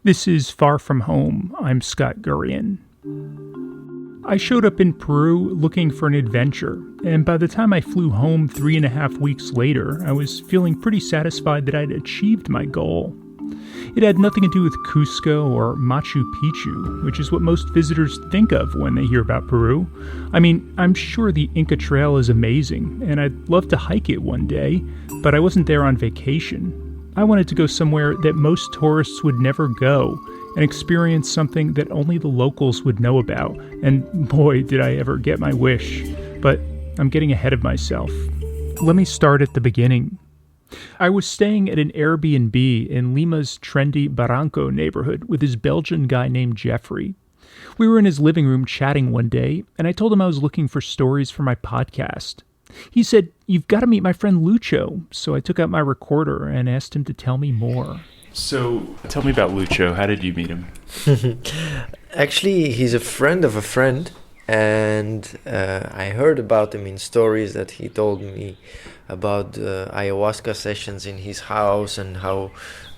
This is Far From Home. I'm Scott Gurian. I showed up in Peru looking for an adventure, and by the time I flew home 3.5 weeks later, I was feeling pretty satisfied that I'd achieved my goal. It had nothing to do with Cusco or Machu Picchu, which is what most visitors think of when they hear about Peru. I mean, I'm sure the Inca Trail is amazing, and I'd love to hike it one day, but I wasn't there on vacation. I wanted to go somewhere that most tourists would never go and experience something that only the locals would know about. And boy, did I ever get my wish. But I'm getting ahead of myself. Let me start at the beginning. I was staying at an Airbnb in Lima's trendy Barranco neighborhood with this Belgian guy named Jeffrey. We were in his living room chatting one day, and I told him I was looking for stories for my podcast. He said, "You've got to meet my friend Lucho." So I took out my recorder and asked him to tell me more. So tell me about Lucho. How did you meet him? Actually, he's a friend of a friend. And I heard about him in stories that he told me about ayahuasca sessions in his house and how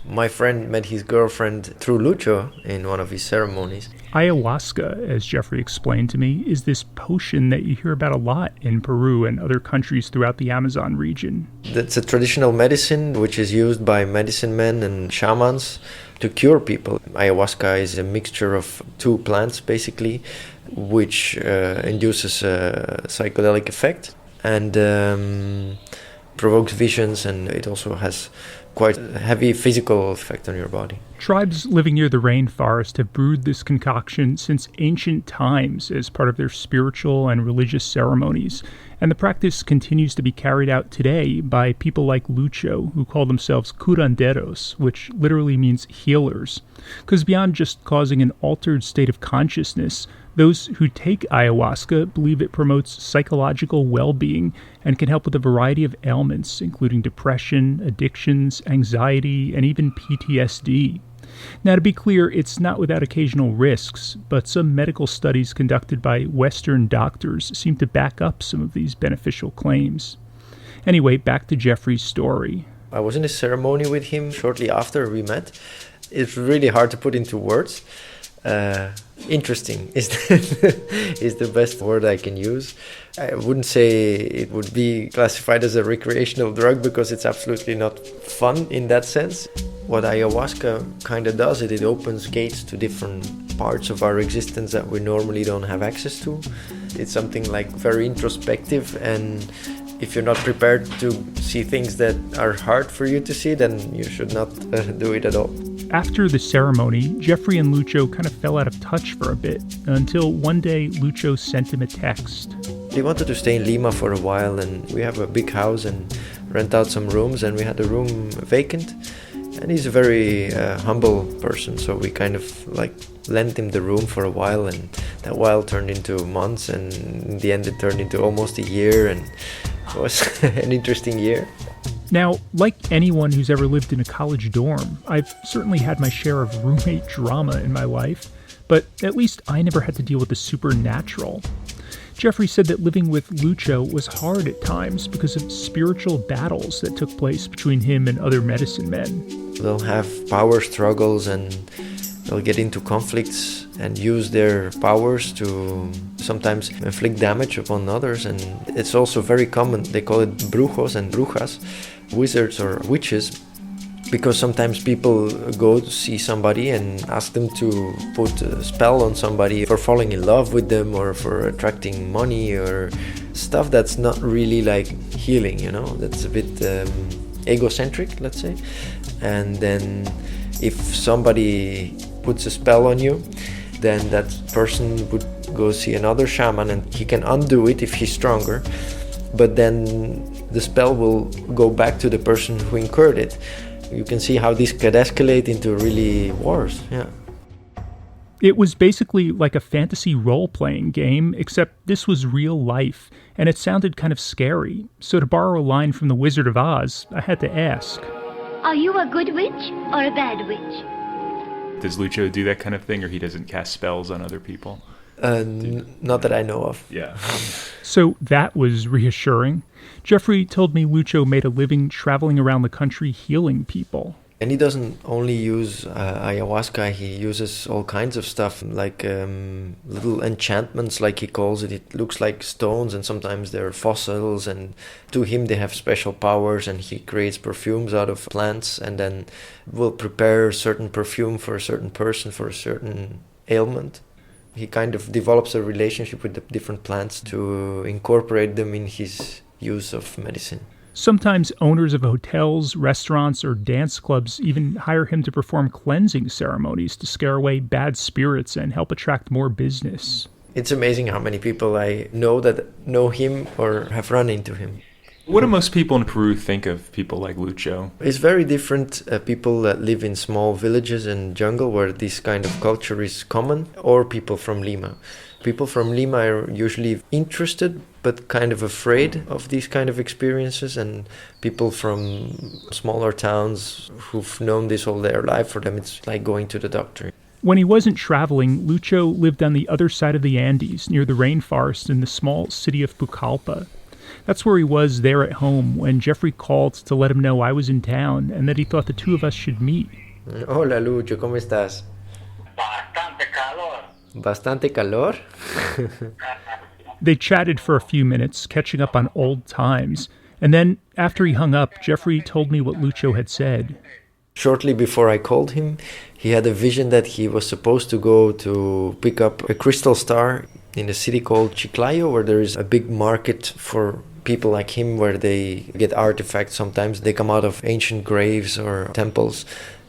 my friend met his girlfriend through Lucho in one of his ceremonies. Ayahuasca, as Jeffrey explained to me, is this potion that you hear about a lot in Peru and other countries throughout the Amazon region. That's a traditional medicine which is used by medicine men and shamans to cure people. Ayahuasca is a mixture of two plants, basically, which induces a psychedelic effect and provokes visions, and it also has quite a heavy physical effect on your body. Tribes living near the rainforest have brewed this concoction since ancient times as part of their spiritual and religious ceremonies, and the practice continues to be carried out today by people like Lucho, who call themselves curanderos, which literally means healers. Because beyond just causing an altered state of consciousness, those who take ayahuasca believe it promotes psychological well-being and can help with a variety of ailments, including depression, addictions, anxiety, and even PTSD. Now, to be clear, it's not without occasional risks, but some medical studies conducted by Western doctors seem to back up some of these beneficial claims. Anyway, back to Jeffrey's story. I was in a ceremony with him shortly after we met. It's really hard to put into words. Interesting is the best word I can use. I wouldn't say it would be classified as a recreational drug because it's absolutely not fun in that sense. What ayahuasca kind of does, it opens gates to different parts of our existence that we normally don't have access to. It's something like very introspective, and if you're not prepared to see things that are hard for you to see, then you should not do it at all. After the ceremony, Jeffrey and Lucho kind of fell out of touch for a bit, until one day Lucho sent him a text. He wanted to stay in Lima for a while, and we have a big house and rent out some rooms, and we had the room vacant. And he's a very humble person, so we kind of like lent him the room for a while, and that while turned into months, and in the end it turned into almost a year, and it was an interesting year. Now, like anyone who's ever lived in a college dorm, I've certainly had my share of roommate drama in my life, but at least I never had to deal with the supernatural. Jeffrey said that living with Lucho was hard at times because of spiritual battles that took place between him and other medicine men. They'll have power struggles and they'll get into conflicts and use their powers to sometimes inflict damage upon others. And it's also very common, they call it brujos and brujas, wizards or witches, because sometimes people go to see somebody and ask them to put a spell on somebody for falling in love with them or for attracting money or stuff that's not really like healing, you know, that's a bit egocentric, let's say. And then if somebody puts a spell on you, then that person would go see another shaman and he can undo it if he's stronger, but then the spell will go back to the person who incurred it. You can see how this could escalate into really wars, yeah. It was basically like a fantasy role-playing game, except this was real life, and it sounded kind of scary. So to borrow a line from The Wizard of Oz, I had to ask, "Are you a good witch or a bad witch?" Does Lucho do that kind of thing, or he doesn't cast spells on other people? Not that I know of. Yeah. So that was reassuring. Jeffrey told me Lucho made a living traveling around the country healing people. And he doesn't only use ayahuasca, he uses all kinds of stuff, like little enchantments, like he calls it. It looks like stones, and sometimes they're fossils, and to him they have special powers, and he creates perfumes out of plants, and then will prepare certain perfume for a certain person, for a certain ailment. He kind of develops a relationship with the different plants to incorporate them in his use of medicine. Sometimes owners of hotels, restaurants, or dance clubs even hire him to perform cleansing ceremonies to scare away bad spirits and help attract more business. It's amazing how many people I know that know him or have run into him. What do most people in Peru think of people like Lucho? It's very different people that live in small villages and jungle where this kind of culture is common, or people from Lima. People from Lima are usually interested but kind of afraid of these kind of experiences, and people from smaller towns who've known this all their life, for them it's like going to the doctor. When he wasn't traveling, Lucho lived on the other side of the Andes, near the rainforest in the small city of Pucallpa. That's where he was there at home when Jeffrey called to let him know I was in town and that he thought the two of us should meet. Hola Lucho, ¿cómo estás? Bastante calor. Bastante calor? They chatted for a few minutes, catching up on old times, and then, after he hung up, Jeffrey told me what Lucho had said. Shortly before I called him, he had a vision that he was supposed to go to pick up a crystal star in a city called Chiclayo, where there is a big market for people like him, where they get artifacts. Sometimes they come out of ancient graves or temples,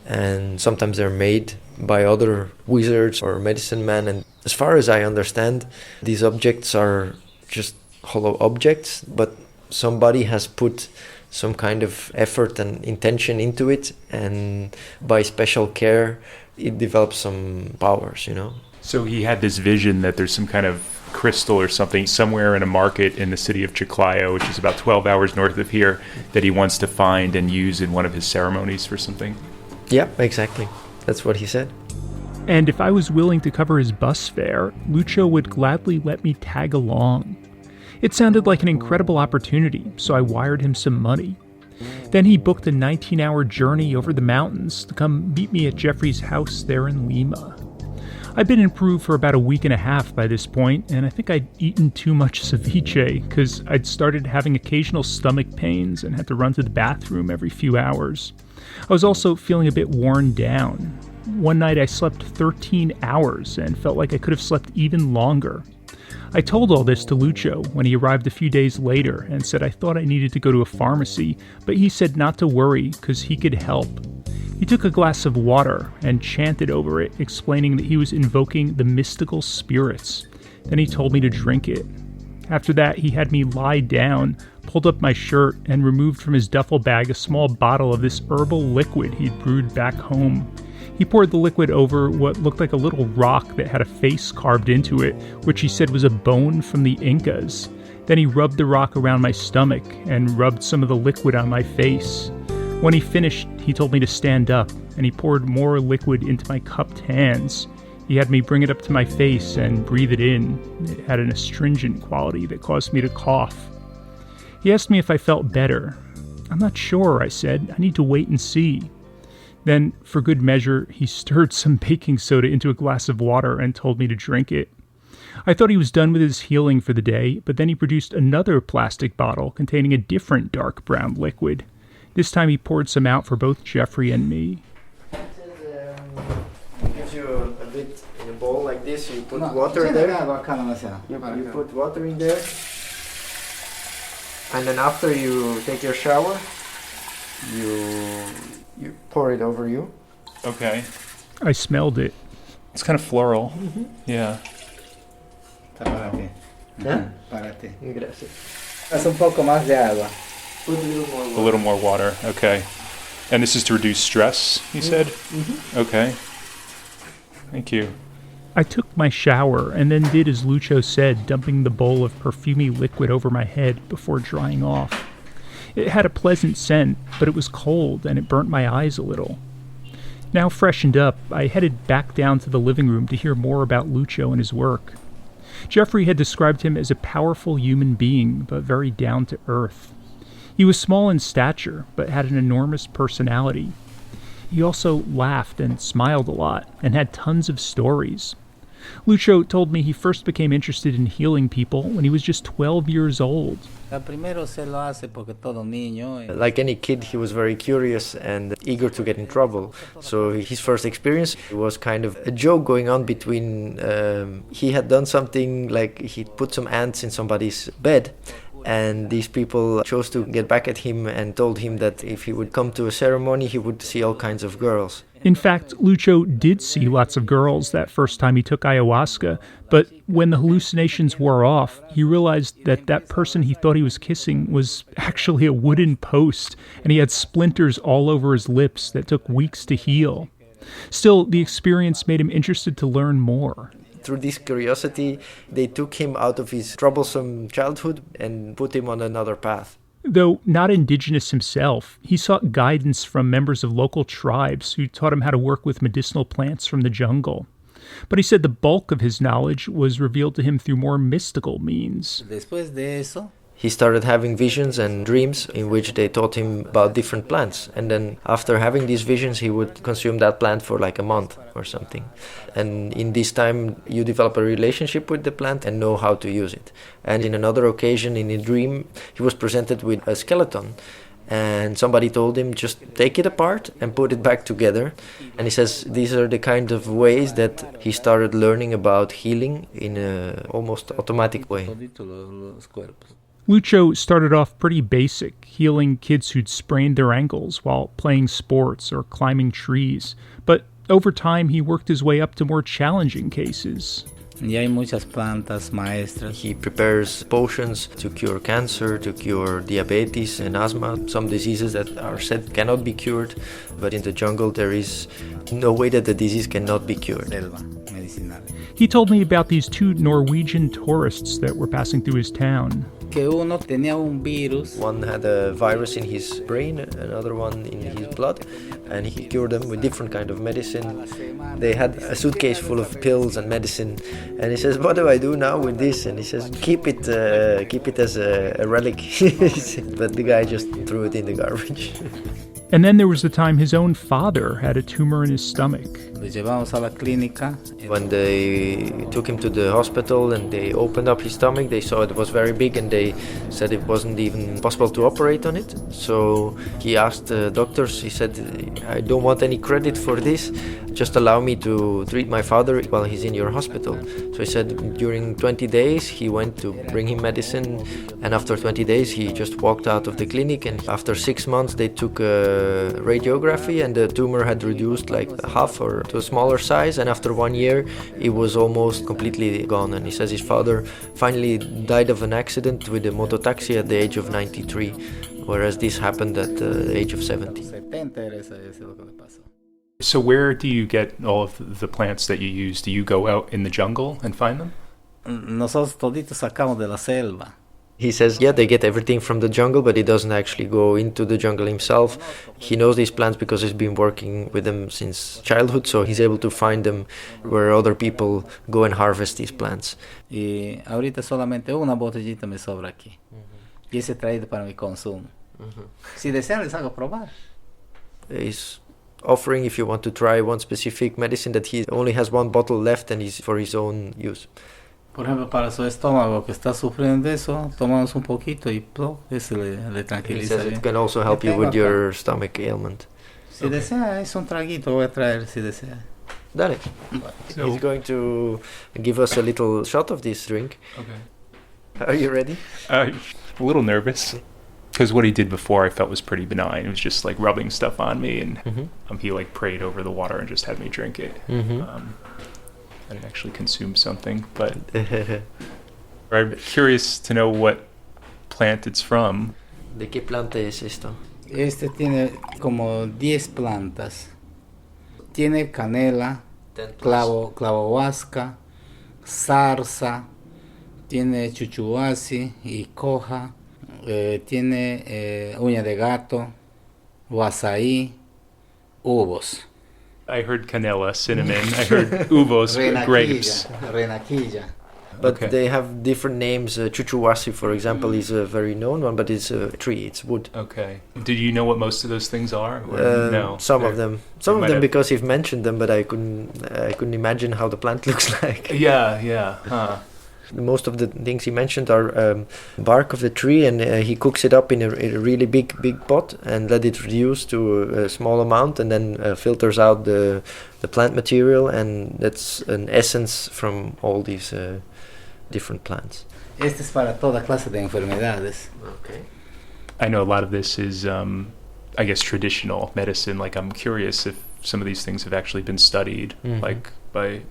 and sometimes they're made by other wizards or medicine men. And as far as I understand, these objects are just hollow objects, but somebody has put some kind of effort and intention into it, and by special care it develops some powers, you know. So he had this vision that there's some kind of crystal or something somewhere in a market in the city of Chiclayo, which is about 12 hours north of here, that he wants to find and use in one of his ceremonies for something. Yeah, exactly. That's what he said. And if I was willing to cover his bus fare, Lucho would gladly let me tag along. It sounded like an incredible opportunity, so I wired him some money. Then he booked a 19-hour journey over the mountains to come meet me at Jeffrey's house there in Lima. I'd been in Peru for about a week and a half by this point, and I think I'd eaten too much ceviche because I'd started having occasional stomach pains and had to run to the bathroom every few hours. I was also feeling a bit worn down. One night I slept 13 hours and felt like I could have slept even longer. I told all this to Lucho when he arrived a few days later and said I thought I needed to go to a pharmacy, but he said not to worry because he could help. He took a glass of water and chanted over it, explaining that he was invoking the mystical spirits. Then he told me to drink it. After that, he had me lie down, pulled up my shirt, and removed from his duffel bag a small bottle of this herbal liquid he'd brewed back home. He poured the liquid over what looked like a little rock that had a face carved into it, which he said was a bone from the Incas. Then he rubbed the rock around my stomach and rubbed some of the liquid on my face. When he finished, he told me to stand up, and he poured more liquid into my cupped hands. He had me bring it up to my face and breathe it in. It had an astringent quality that caused me to cough. He asked me if I felt better. I'm not sure, I said. I need to wait and see. Then, for good measure, he stirred some baking soda into a glass of water and told me to drink it. I thought he was done with his healing for the day, but then he produced another plastic bottle containing a different dark brown liquid. This time he poured some out for both Jeffrey and me. It gives you a bit in a bowl like this, you put water there. You put water in there. And then after you take your shower, you pour it over you. Okay. I smelled it. It's kind of floral. Mm-hmm. Yeah. Yeah? Para ti. Gracias. Haz un poco más de agua. Put a little more water. A little more water. Okay. And this is to reduce stress, you said? Mm-hmm. Okay. Thank you. I took my shower and then did as Lucho said, dumping the bowl of perfumey liquid over my head before drying off. It had a pleasant scent, but it was cold and it burnt my eyes a little. Now freshened up, I headed back down to the living room to hear more about Lucho and his work. Jeffrey had described him as a powerful human being, but very down to earth. He was small in stature, but had an enormous personality. He also laughed and smiled a lot and had tons of stories. Lucho told me he first became interested in healing people when he was just 12 years old. Like any kid, he was very curious and eager to get in trouble. So his first experience was kind of a joke going on between, he had done something like he put some ants in somebody's bed, and these people chose to get back at him and told him that if he would come to a ceremony, he would see all kinds of girls. In fact, Lucho did see lots of girls that first time he took ayahuasca, but when the hallucinations wore off, he realized that that person he thought he was kissing was actually a wooden post, and he had splinters all over his lips that took weeks to heal. Still, the experience made him interested to learn more. Through this curiosity, they took him out of his troublesome childhood and put him on another path. Though not indigenous himself, he sought guidance from members of local tribes who taught him how to work with medicinal plants from the jungle. But he said the bulk of his knowledge was revealed to him through more mystical means. He started having visions and dreams in which they taught him about different plants. And then after having these visions, he would consume that plant for like a month or something. And in this time, you develop a relationship with the plant and know how to use it. And in another occasion, in a dream, he was presented with a skeleton. And somebody told him, just take it apart and put it back together. And he says these are the kind of ways that he started learning about healing in an almost automatic way. Lucho started off pretty basic, healing kids who'd sprained their ankles while playing sports or climbing trees. But over time, he worked his way up to more challenging cases. He prepares potions to cure cancer, to cure diabetes and asthma, some diseases that are said cannot be cured. But in the jungle, there is no way that the disease cannot be cured. Medicinal. He told me about these two Norwegian tourists that were passing through his town. One had a virus in his brain, another one in his blood, and he cured them with different kind of medicine. They had a suitcase full of pills and medicine, and he says, "What do I do now with this?" And he says, keep it as a relic." But the guy just threw it in the garbage. And then there was the time his own father had a tumor in his stomach. When they took him to the hospital and they opened up his stomach, they saw it was very big and they said it wasn't even possible to operate on it. So he asked the doctors, he said, "I don't want any credit for this, just allow me to treat my father while he's in your hospital." So he said during 20 days he went to bring him medicine, and after 20 days he just walked out of the clinic, and after 6 months they took a radiography and the tumor had reduced like half or to a smaller size, and after 1 year it was almost completely gone. And he says his father finally died of an accident with a mototaxi at the age of 93, whereas this happened at the age of 70. So where do you get all of the plants that you use? Do you go out in the jungle and find them? Nosotros toditos sacamos de la selva. He says, yeah, they get everything from the jungle, but he doesn't actually go into the jungle himself. He knows these plants because he's been working with them since childhood, so he's able to find them where other people go and harvest these plants. Y ahorita solamente una botellita me sobra aquí. Y ese traído para mi consumo. Si desean, les hago probar. He's offering if you want to try one specific medicine that he only has one bottle left and is for his own use. Por ejemplo, para su estómago que está sufriendo de eso, tomamos un poquito y ese le tranquiliza. He says it can also help you with your stomach ailment. Si desea, es un traguito, voy a traer si desea. Dale. So he's going to give us a little shot of this drink. Okay. Are you ready? A little nervous. Because what he did before I felt was pretty benign. It was just like rubbing stuff on me, and he like prayed over the water and just had me drink it. I didn't actually consume something, but I'm curious to know what plant it's from. ¿De qué planta es esto? Este tiene como 10 plantas. Tiene canela, clavo huasca, zarza, tiene chuchuasi y coja, tiene uña de gato, huasaí, uvos. I heard canela, cinnamon. I heard uvos, grapes. Renaquilla. but Okay. they have different names. Chuchuwasi, for example, is a very known one, but it's a tree, it's wood. Okay. Did you know what most of those things are? Or no. Some of them. Some of might them have- because you've mentioned them, but I couldn't imagine how the plant looks like. Yeah. Huh. Most of the things he mentioned are bark of the tree, and he cooks it up in a really big pot and let it reduce to a small amount, and then filters out the plant material, and that's an essence from all these different plants. Este es para toda clase de enfermedades. Okay. I know a lot of this is, I guess, traditional medicine. Like, I'm curious if some of these things have actually been studied, Mhm. like by...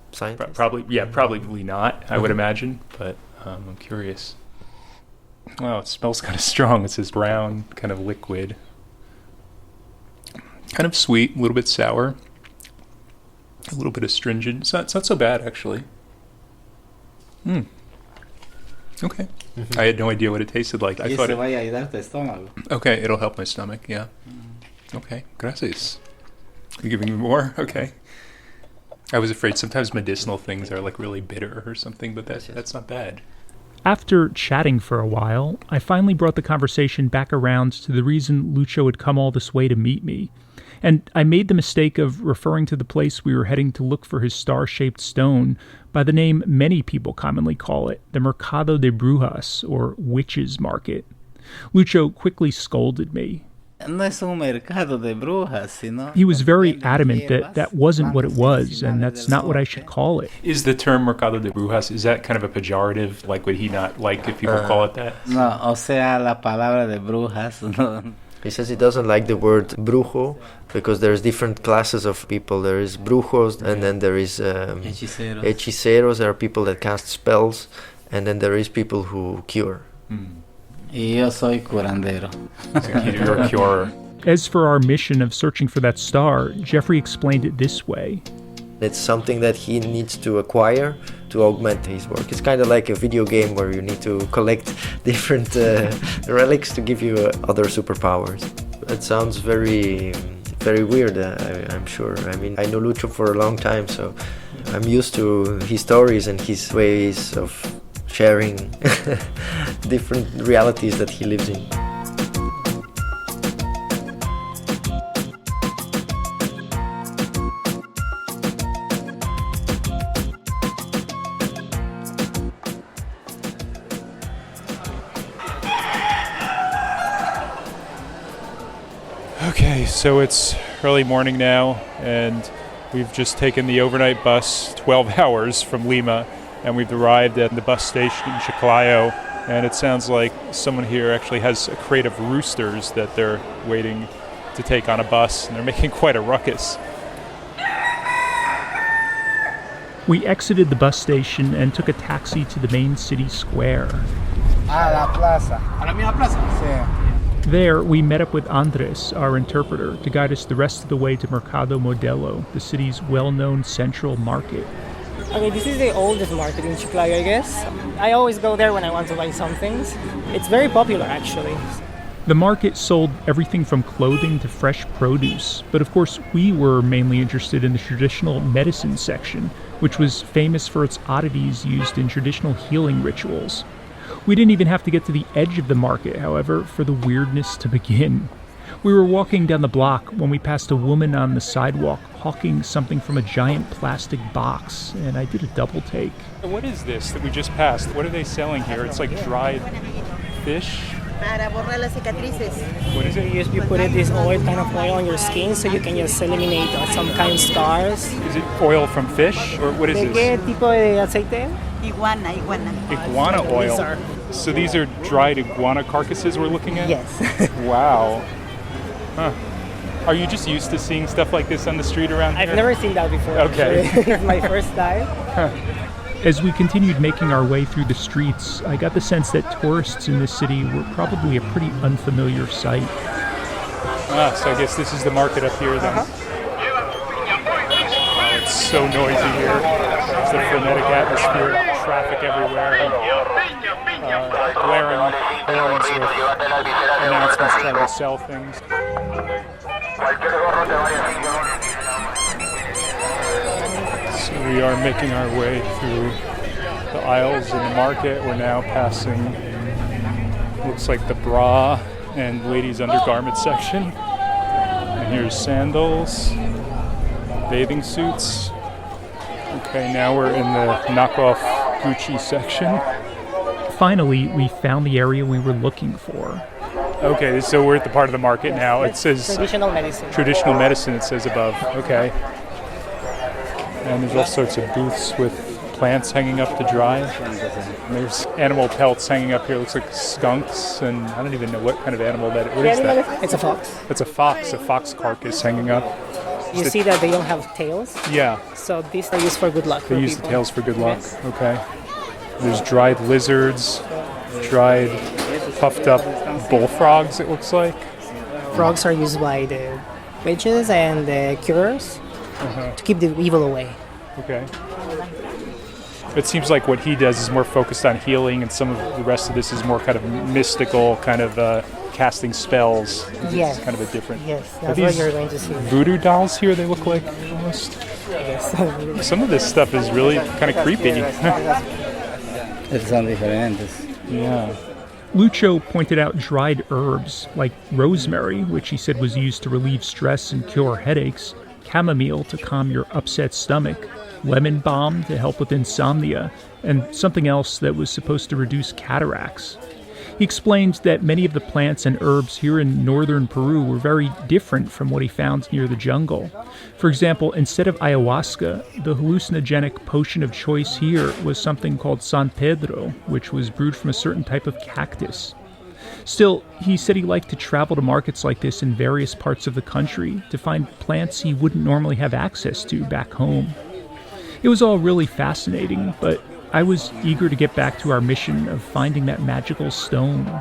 Scientists? Probably not, I would imagine, but I'm curious. Wow, it smells kind of strong. It's this brown kind of liquid. Kind of sweet, a little bit sour, a little bit astringent. It's not so bad, actually. Okay. I had no idea what it tasted like. I Y thought eso vaya a ayudar a tu estómago. okay, it'll help my stomach, yeah. Okay, gracias. You giving me more? Okay. I was afraid sometimes medicinal things are like really bitter or something, but that's not bad. After chatting for a while, I finally brought the conversation back around to the reason Lucho had come all this way to meet me. And I made the mistake of referring to the place we were heading to look for his star-shaped stone by the name many people commonly call it, the Mercado de Brujas, or Witches Market. Lucho quickly scolded me. No es un mercado de brujas, sino... He was very adamant that that wasn't what it was, and that's not what I should call it. Is the term Mercado de Brujas, is that kind of a pejorative? Like, would he not like if people call it that? No, o sea, la palabra de brujas, no. He says he doesn't like the word brujo because there's different classes of people. There is brujos, and then there is Hechiceros. hechiceros. There are people that cast spells, and then there is people who cure. Y yo soy curandero. So you're a curer. As for our mission of searching for that star, Jeffrey explained it this way. It's something that he needs to acquire to augment his work. It's kind of like a video game where you need to collect different relics to give you other superpowers. It sounds very, very weird, I'm sure. I mean, I know Lucho for a long time, so I'm used to his stories and his ways of sharing different realities that he lives in. Okay, so it's early morning now, and we've just taken the overnight bus 12 hours from Lima, and we've arrived at the bus station in Chiclayo, and it sounds like someone here actually has a crate of roosters that they're waiting to take on a bus, and they're making quite a ruckus. We exited the bus station and took a taxi to the main city square. A la plaza. ¿A la misma plaza? Sí. There, we met up with Andres, our interpreter, to guide us the rest of the way to Mercado Modelo, the city's well-known central market. Okay, this is the oldest market in Chiclayo, I guess. I always go there when I want to buy some things. It's very popular, actually. The market sold everything from clothing to fresh produce, but of course we were mainly interested in the traditional medicine section, which was famous for its oddities used in traditional healing rituals. We didn't even have to get to the edge of the market, however, for the weirdness to begin. We were walking down the block when we passed a woman on the sidewalk hawking something from a giant plastic box, and I did a double take. What is this that we just passed? What are they selling here? It's like dried fish. Para borrar las cicatrices. What is it? You put this oil, kind of oil on your skin so you can just eliminate some kind of scars. Is it oil from fish, or what is ¿De this? qué tipo de aceite? Iguana. Iguana oil. These are- So these are dried iguana carcasses we're looking at? Yes. Wow. Huh. Are you just used to seeing stuff like this on the street around here? I've never seen that before. Okay. Actually. It's my first time. As we continued making our way through the streets, I got the sense that tourists in this city were probably a pretty unfamiliar sight. So I guess this is the market up here then. Oh, it's so noisy here. It's a frenetic atmosphere, traffic everywhere, blaring horns with announcements trying to sell things. So We are making our way through the aisles in the market. We're now passing, looks like the bra and ladies' undergarment section. And here's sandals, bathing suits. Okay, now we're in the knockoff Gucci section. Finally, we found the area we were looking for. Okay, so we're at the part of the market now. It says Traditional medicine. traditional medicine, it says above. Okay. And there's all sorts of booths with plants hanging up to dry. And there's animal pelts hanging up here. Looks like skunks, and I don't even know what kind of animal that is. What is that? It's a fox. It's a fox carcass hanging up. You see that they don't have tails? Yeah, So these are used for good luck. they use the tails for good luck. Okay. There's dried lizards, dried puffed up bullfrogs, it looks like. Frogs are used by the witches and the curers to keep the evil away. Okay. It seems like what he does is more focused on healing, and some of the rest of this is more kind of mystical, kind of casting spells. Yes. It's kind of a different. Yes, Are that's what these you're going to see. voodoo dolls here, they look like almost. Yes. Some of this stuff is really kind of creepy. Estos son diferentes. Yeah. Lucho pointed out dried herbs like rosemary, which he said was used to relieve stress and cure headaches, chamomile to calm your upset stomach, lemon balm to help with insomnia, and something else that was supposed to reduce cataracts. He explained that many of the plants and herbs here in northern Peru were very different from what he found near the jungle. For example, instead of ayahuasca, the hallucinogenic potion of choice here was something called San Pedro, which was brewed from a certain type of cactus. Still, he said he liked to travel to markets like this in various parts of the country to find plants he wouldn't normally have access to back home. It was all really fascinating, but I was eager to get back to our mission of finding that magical stone.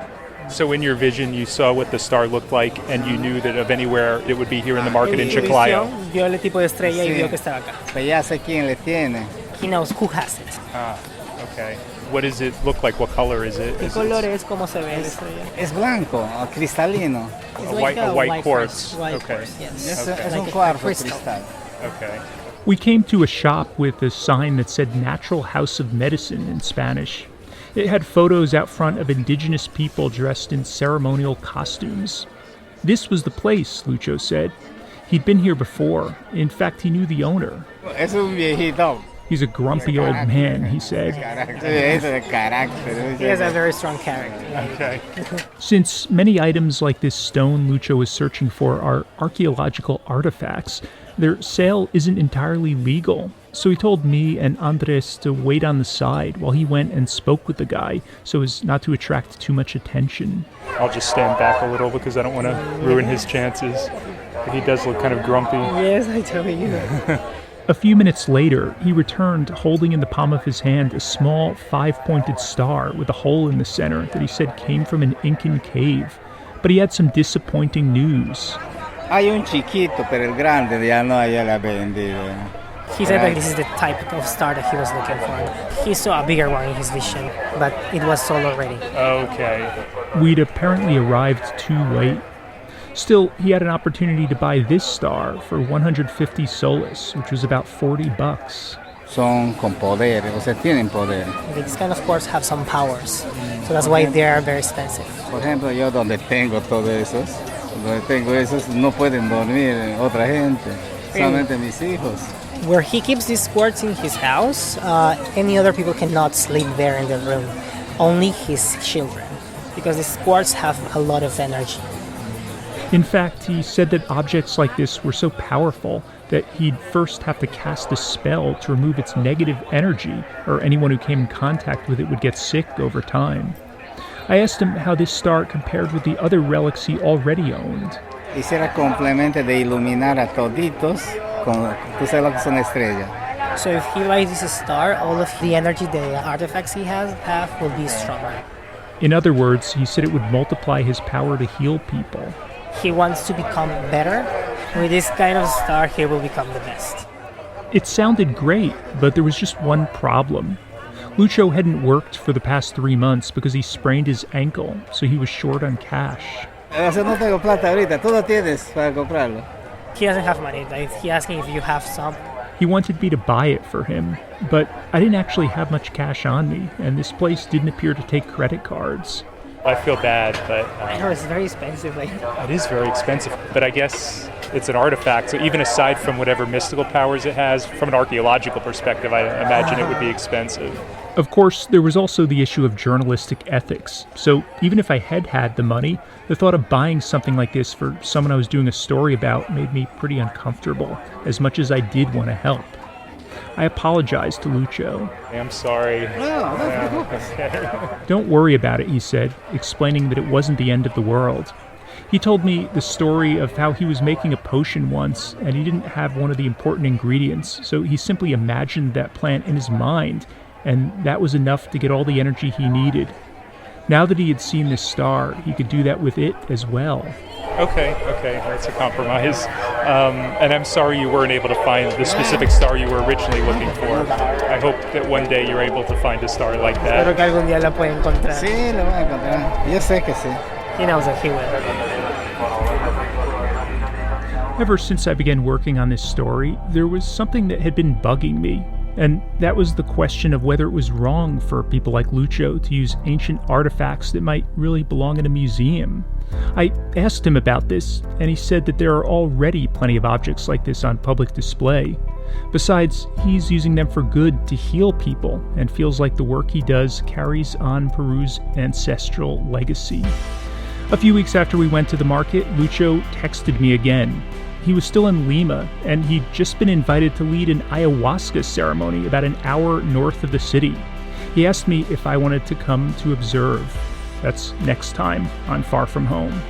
So in your vision, you saw what the star looked like, and you knew that of anywhere it would be here in the market in Chiclayo. Vio el tipo de estrella y vio que estaba acá. Pues ya sé quién le tiene. He knows who has it. Ah, okay. What does it look like? What color is it? ¿Qué Is color it es? ¿Cómo se ve la estrella? Es blanco, cristalino. It's a white quartz. White Okay. quartz, yes. Es, Okay. es Like un a cuarzo crystal. cristal. okay. We came to a shop with a sign that said Natural House of Medicine in Spanish. It had photos out front of indigenous people dressed in ceremonial costumes. This was the place, Lucho said. He'd been here before. In fact, he knew the owner. Es un viejito. He's a grumpy old man, he said. Es de carácter. He has a very strong character. Okay. Since many items like this stone Lucho is searching for are archaeological artifacts, their sale isn't entirely legal. So he told me and Andres to wait on the side while he went and spoke with the guy so as not to attract too much attention. I'll just stand back a little because I don't want to ruin his chances. He does look kind of grumpy. Yes, I tell you. A few minutes later, he returned holding in the palm of his hand a small five-pointed star with a hole in the center that he said came from an Incan cave. But he had some disappointing news. Hay un chiquito, pero el grande ya no haya la vendido. He said that this is the type of star that he was looking for. He saw a bigger one in his vision, but it was sold already. Okay. We'd apparently arrived too late. Still, he had an opportunity to buy this star for 150 soles, which was about $40. Son con poder, o sea, tienen poder. These kind of quartz have some powers, so that's why they are very expensive. Por ejemplo, yo donde tengo esos, no pueden dormir otra gente, solamente mis hijos. Where he keeps these quartz in his house, any other people cannot sleep there in the room, only his children, because these quartz have a lot of energy. In fact, he said that objects like this were so powerful that he'd first have to cast a spell to remove its negative energy, or anyone who came in contact with it would get sick over time. I asked him how this star compared with the other relics he already owned. Hiciera complemento de iluminar a toditos, tú sabes lo que son estrellas. So if he buys this star, all of the energy the artifacts he have will be stronger. In other words, he said it would multiply his power to heal people. He wants to become better. With this kind of star, he will become the best. It sounded great, but there was just one problem. Lucho hadn't worked for the past 3 months because he sprained his ankle, so he was short on cash. O sea, no tengo plata ahorita, tú lo tienes para comprarlo. He doesn't have money. Like, he asking if you have some. He wanted me to buy it for him, but I didn't actually have much cash on me, and this place didn't appear to take credit cards. I feel bad, but I know it's very expensive. it is very expensive. But I guess it's an artifact, so even aside from whatever mystical powers it has, from an archaeological perspective, I imagine it would be expensive. Of course, there was also the issue of journalistic ethics, so even if I had the money, the thought of buying something like this for someone I was doing a story about made me pretty uncomfortable, as much as I did want to help. I apologized to Lucho. I'm sorry. Don't worry about it, he said, explaining that it wasn't the end of the world. He told me the story of how he was making a potion once, and he didn't have one of the important ingredients, so he simply imagined that plant in his mind, and that was enough to get all the energy he needed. Now that he had seen this star, he could do that with it as well. Okay, that's a compromise. And I'm sorry you weren't able to find the specific star you were originally looking for. I hope that one day you're able to find a star like that. Espero que algún día la pueda encontrar. Sí, lo voy a encontrar. Yo sé que sí. He knows that he will. Ever since I began working on this story, there was something that had been bugging me, and that was the question of whether it was wrong for people like Lucho to use ancient artifacts that might really belong in a museum. I asked him about this, and he said that there are already plenty of objects like this on public display. Besides, he's using them for good to heal people, and feels like the work he does carries on Peru's ancestral legacy. A few weeks after we went to the market, Lucho texted me again. He was still in Lima, and he'd just been invited to lead an ayahuasca ceremony about an hour north of the city. He asked me if I wanted to come to observe. That's next time on Far From Home.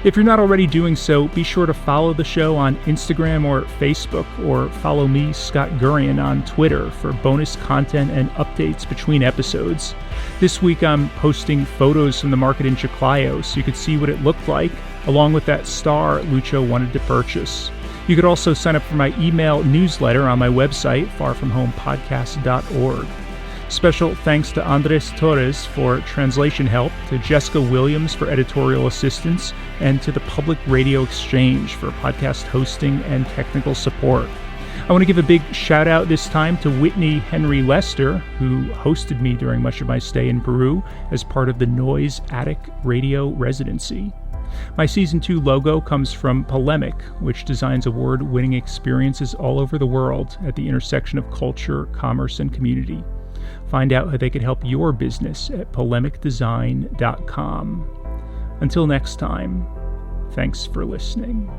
If you're not already doing so, be sure to follow the show on Instagram or Facebook, or follow me, Scott Gurian, on Twitter for bonus content and updates between episodes. This week I'm posting photos from the market in Chiclayo so you could see what it looked like, along with that star Lucho wanted to purchase. You could also sign up for my email newsletter on my website, farfromhomepodcast.org. Special thanks to Andres Torres for translation help, to Jessica Williams for editorial assistance, and to the Public Radio Exchange for podcast hosting and technical support. I want to give a big shout out this time to Whitney Henry Lester, who hosted me during much of my stay in Peru as part of the Noise Attic Radio residency. My Season 2 logo comes from Polemic, which designs award-winning experiences all over the world at the intersection of culture, commerce, and community. Find out how they could help your business at polemicdesign.com. Until next time, thanks for listening.